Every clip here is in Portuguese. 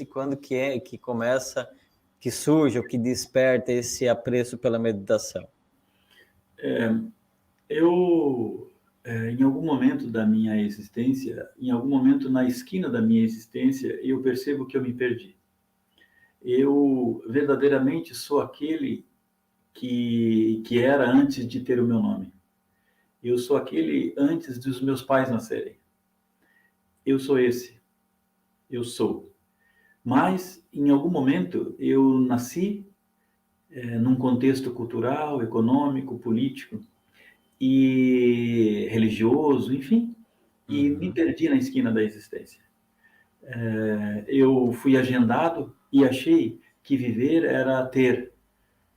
E quando que é que começa, que surge ou que desperta esse apreço pela meditação? Em algum momento da minha existência, em algum momento na esquina da minha existência, eu percebo que eu me perdi. Eu verdadeiramente sou aquele que era antes de ter o meu nome. Eu sou aquele antes dos meus pais nascerem. Eu sou esse. Eu sou. Mas, em algum momento, eu nasci num contexto cultural, econômico, político e religioso, enfim, e me perdi na esquina da existência. Eu fui agendado e achei que viver era ter.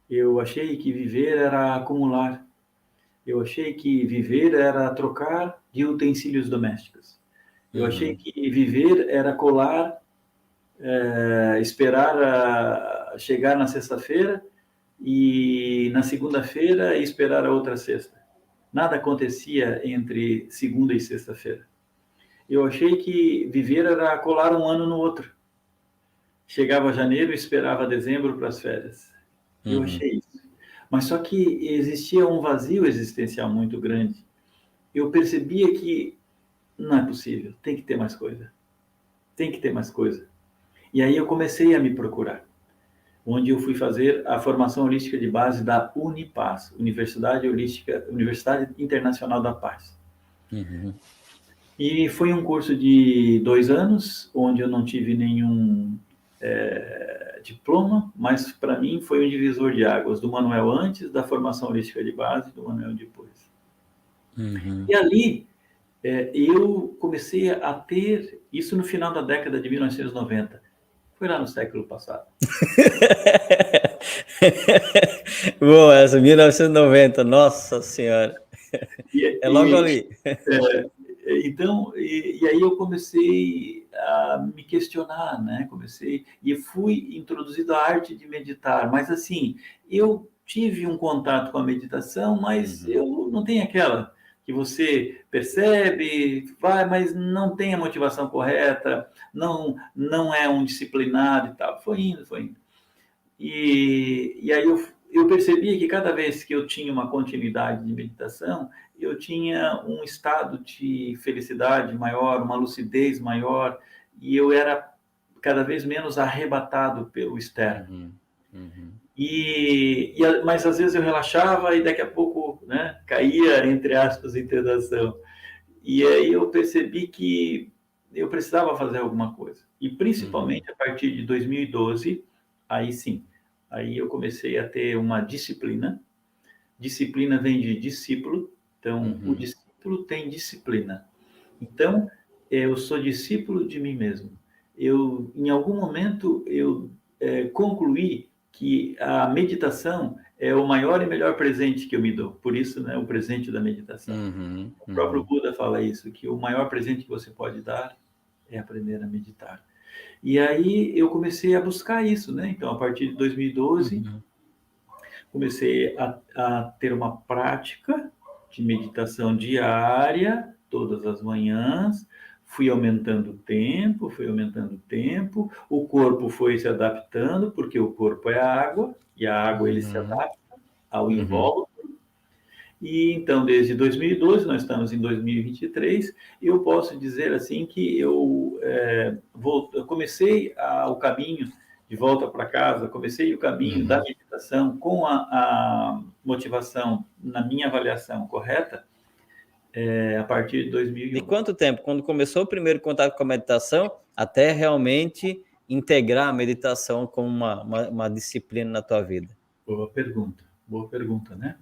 Eu achei que viver era acumular. Eu achei que viver era trocar de utensílios domésticos. Eu achei que viver era colar, esperar chegar na sexta-feira e na segunda-feira esperar a outra sexta. Nada acontecia entre segunda e sexta-feira. Eu achei que viver era colar um ano no outro. Chegava janeiro e esperava dezembro para as férias. Eu achei isso. Mas só que existia um vazio existencial muito grande. Eu percebia que não é possível, tem que ter mais coisa. Tem que ter mais coisa. E aí eu comecei a me procurar, onde eu fui fazer a formação holística de base da Unipaz, Universidade Internacional da Paz. E foi um curso de 2 anos, onde eu não tive nenhum diploma, mas para mim foi um divisor de águas, do Manuel antes, da formação holística de base, do Manuel depois. E ali eu comecei a ter, isso no final da década de 1990, foi lá no século passado. Boa, essa 1990, nossa senhora. É logo ali. Então, e aí eu comecei a me questionar, né? E fui introduzido à arte de meditar, mas assim, eu tive um contato com a meditação, mas eu não tenho aquela que você percebe, vai, mas não tem a motivação correta, não é um disciplinado e tal. Foi indo, foi indo. E aí eu percebia que cada vez que eu tinha uma continuidade de meditação, eu tinha um estado de felicidade maior, uma lucidez maior, e eu era cada vez menos arrebatado pelo externo. Mas às vezes eu relaxava e daqui a pouco, né, caía, entre aspas, em tentação. E aí eu percebi que eu precisava fazer alguma coisa. E principalmente a partir de 2012, aí sim, aí eu comecei a ter uma disciplina. Disciplina vem de discípulo, então o discípulo tem disciplina. Então, eu sou discípulo de mim mesmo. Em algum momento, eu concluí que a meditação é o maior e melhor presente que eu me dou. Por isso, né, o presente da meditação. O próprio Buda fala isso, que o maior presente que você pode dar é aprender a meditar. E aí eu comecei a buscar isso, né? Então, a partir de 2012, comecei a ter uma prática de meditação diária, todas as manhãs. Fui aumentando o tempo, o corpo foi se adaptando, porque o corpo é água, e a água ele se adapta ao invólucro. E então, desde 2012, nós estamos em 2023, e eu posso dizer assim que eu comecei o caminho de volta para casa, comecei o caminho da meditação com a motivação, na minha avaliação correta, a partir de 2001. E quanto tempo? Quando começou o primeiro contato com a meditação, até realmente integrar a meditação como uma disciplina na tua vida? Boa pergunta, né?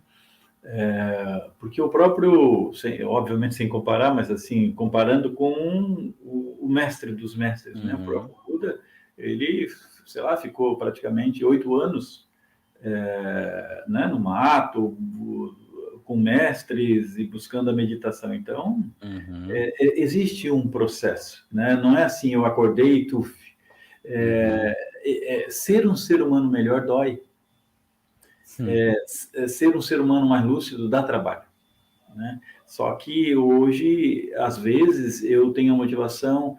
Porque o próprio, obviamente sem comparar, mas assim, comparando com o mestre dos mestres, né? O próprio Buda, ele, sei lá, ficou praticamente 8 anos né, no mato, com mestres e buscando a meditação. Então, existe um processo, né? Não é assim, eu acordei e tuf. Ser um ser humano melhor dói. Ser um ser humano mais lúcido dá trabalho, né? Só que hoje, às vezes, eu tenho a motivação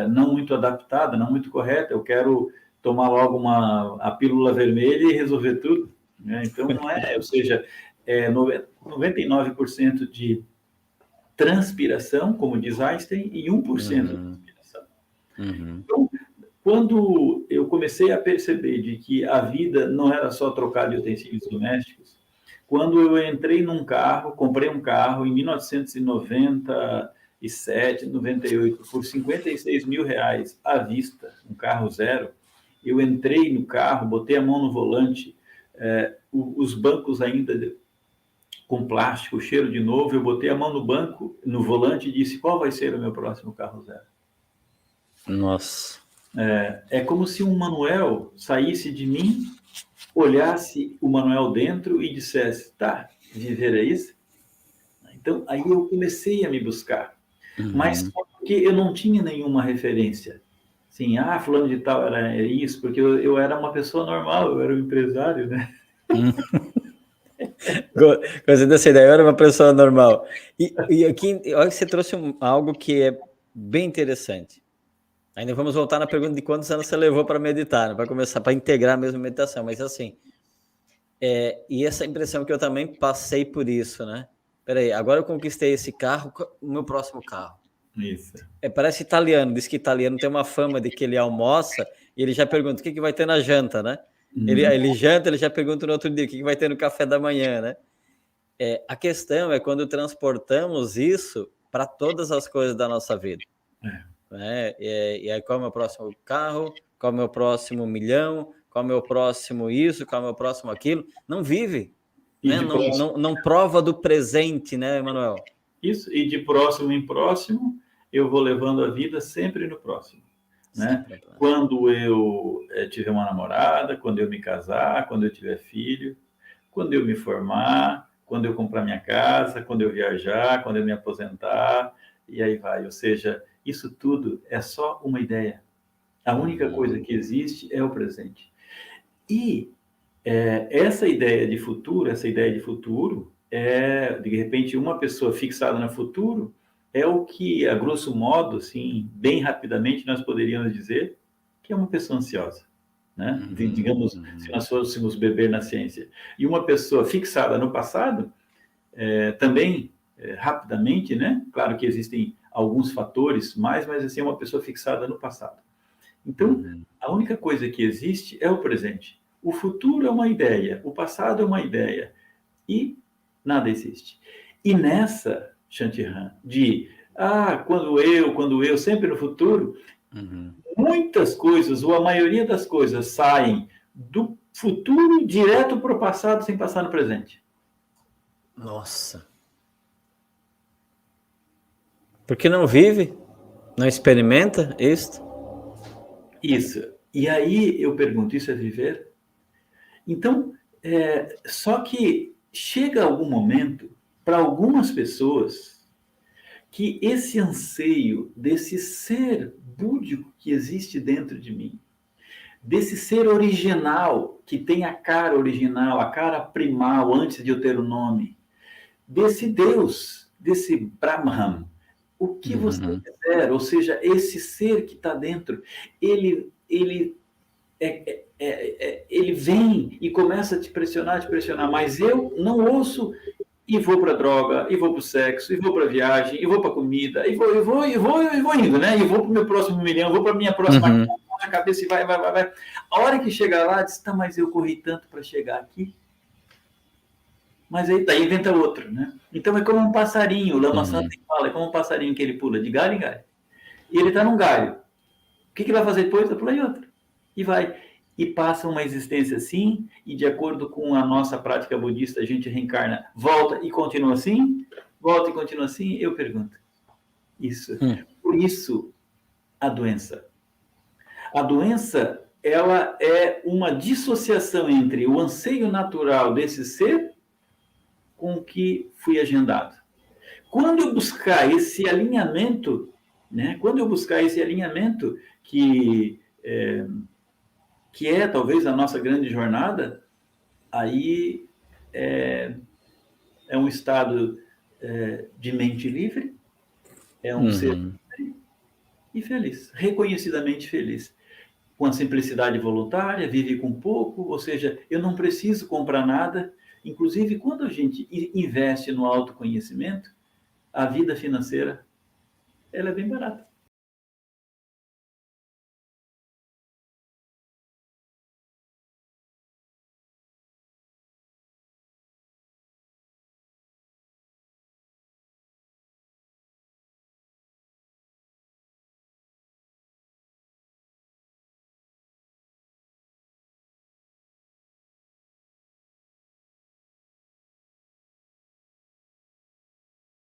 não muito adaptada, não muito correta. Eu quero tomar logo a pílula vermelha e resolver tudo, né? Então, não é, ou seja, 99% de transpiração, como diz Einstein, e 1% de transpiração. Então, quando eu comecei a perceber de que a vida não era só trocar de utensílios domésticos, quando eu entrei num carro, comprei um carro em 1997, 98, por 56 mil reais à vista, um carro zero, eu entrei no carro, botei a mão no volante, os bancos ainda com plástico, cheiro de novo, eu botei a mão no banco, no volante e disse, qual vai ser o meu próximo carro zero? Nossa. É como se um Manuel saísse de mim, olhasse o Manuel dentro e dissesse, tá, viver é isso? Então, aí eu comecei a me buscar. Mas porque eu não tinha nenhuma referência. Assim, fulano de tal era isso, porque eu era uma pessoa normal, eu era um empresário, né? Gostei dessa ideia, eu era uma pessoa normal. E aqui, olha que você trouxe algo que é bem interessante. Ainda vamos voltar na pergunta de quantos anos você levou para meditar, né? Para começar, para integrar mesmo a meditação. Mas assim, e essa impressão que eu também passei por isso, né? Peraí, agora eu conquistei esse carro, o meu próximo carro. Isso. Parece italiano, diz que italiano tem uma fama de que ele almoça e ele já pergunta o que vai ter na janta, né? Ele janta, ele já pergunta no outro dia o que vai ter no café da manhã, né? A questão é quando transportamos isso para todas as coisas da nossa vida. Né? E aí, qual é o meu próximo carro? Qual é o meu próximo milhão? Qual é o meu próximo isso? Qual é o meu próximo aquilo? Não vive. Né? Não prova do presente, né, Emanuel? Isso, e de próximo em próximo, eu vou levando a vida sempre no próximo. Né? Quando eu tiver uma namorada, quando eu me casar, quando eu tiver filho, quando eu me formar, quando eu comprar minha casa, quando eu viajar, quando eu me aposentar, e aí vai. Ou seja, isso tudo é só uma ideia. A única coisa que existe é o presente. E essa ideia de futuro, de repente, uma pessoa fixada no futuro, é o que, a grosso modo, assim, bem rapidamente, nós poderíamos dizer que é uma pessoa ansiosa. Né? Digamos, se nós fôssemos beber na ciência. E uma pessoa fixada no passado, também, rapidamente, né? Claro que existem alguns fatores mais, mas assim, é uma pessoa fixada no passado. Então, a única coisa que existe é o presente. O futuro é uma ideia, o passado é uma ideia, e nada existe. E nessa, Shantiram, de quando eu, sempre no futuro, muitas coisas, ou a maioria das coisas, saem do futuro direto para o passado sem passar no presente. Nossa. Porque não vive? Não experimenta isto? Isso. E aí eu pergunto, isso é viver? Então, só que chega algum momento, para algumas pessoas, que esse anseio desse ser búdico que existe dentro de mim, desse ser original, que tem a cara original, a cara primal, antes de eu ter o nome, desse Deus, desse Brahman, o que você quiser, ou seja, esse ser que está dentro, ele vem e começa a te pressionar, mas eu não ouço e vou para a droga, e vou para o sexo, e vou para a viagem, e vou para a comida, e vou indo, né? E vou para o meu próximo milhão, vou para a minha próxima cabeça e vai. A hora que chegar lá, diz, mas eu corri tanto para chegar aqui. Mas aí daí inventa outro, né? Então é como um passarinho, o Lama Santa fala, é como um passarinho que ele pula de galho em galho. E ele está num galho. O que ele vai fazer depois? Vai pular em outro. E vai. E passa uma existência assim, e de acordo com a nossa prática budista, a gente reencarna, volta e continua assim, volta e continua assim, eu pergunto. Isso. Por isso, a doença. A doença, ela é uma dissociação entre o anseio natural desse ser com o que fui agendado. Quando eu buscar esse alinhamento, né? Quando eu buscar esse alinhamento que é talvez a nossa grande jornada, aí é um estado de mente livre, é um ser livre, e feliz, reconhecidamente feliz. Com a simplicidade voluntária, vive com pouco, ou seja, eu não preciso comprar nada. Inclusive, quando a gente investe no autoconhecimento, a vida financeira ela é bem barata.